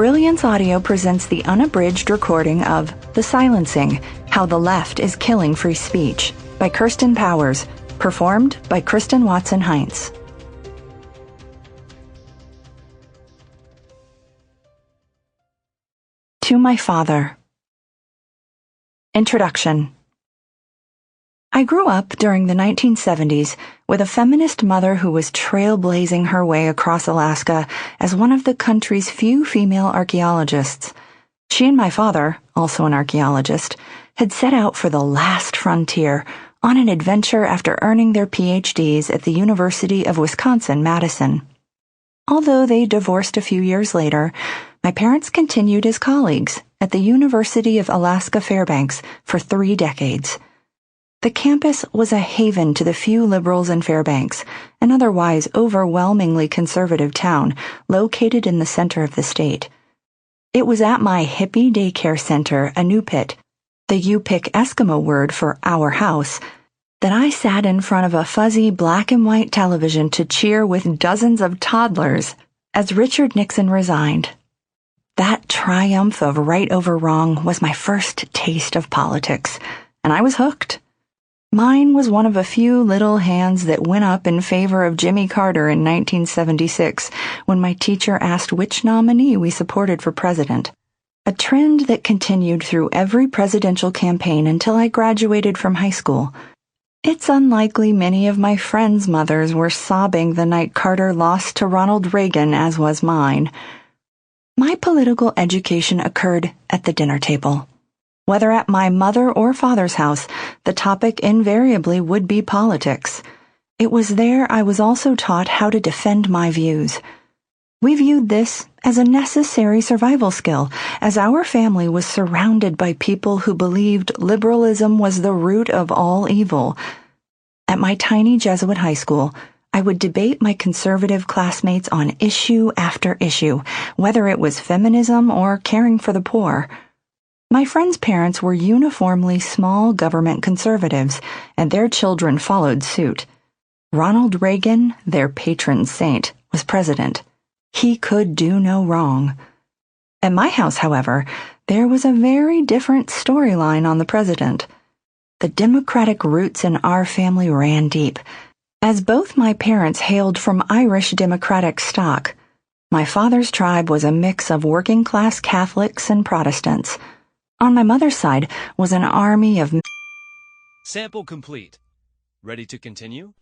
Brilliance Audio presents the unabridged recording of The Silencing: How the Left is Killing Free Speech by Kirsten Powers, performed by Kristin Heintz. To my father. Introduction. I grew up during the 1970s with a feminist mother who was trailblazing her way across Alaska as one of the country's few female archaeologists. She and my father, also an archaeologist, had set out for the last frontier on an adventure after earning their PhDs at the University of Wisconsin-Madison. Although they divorced a few years later, my parents continued as colleagues at the University of Alaska Fairbanks for 3 decades. The campus was a haven to the few liberals in Fairbanks, an otherwise overwhelmingly conservative town located in the center of the state. It was at my hippie daycare center, Inupiat, the Yupik Eskimo word for our house, that I sat in front of a fuzzy black and white television to cheer with dozens of toddlers as Richard Nixon resigned. That triumph of right over wrong was my first taste of politics, and I was hooked. Mine was one of a few little hands that went up in favor of Jimmy Carter in 1976 when my teacher asked which nominee we supported for president, a trend that continued through every presidential campaign until I graduated from high school. It's unlikely many of my friends' mothers were sobbing the night Carter lost to Ronald Reagan, as was mine. My political education occurred at the dinner table. Whether at my mother or father's house, the topic invariably would be politics. It was there I was also taught how to defend my views. We viewed this as a necessary survival skill, as our family was surrounded by people who believed liberalism was the root of all evil. At my tiny Jesuit high school, I would debate my conservative classmates on issue after issue, whether it was feminism or caring for the poor. My friends' parents were uniformly small government conservatives, and their children followed suit. Ronald Reagan, their patron saint, was president. He could do no wrong. At my house, however, there was a very different storyline on the president. The Democratic roots in our family ran deep, as both my parents hailed from Irish Democratic stock. My father's tribe was a mix of working-class Catholics and Protestants. On my mother's side was an army of... Sample complete. Ready to continue?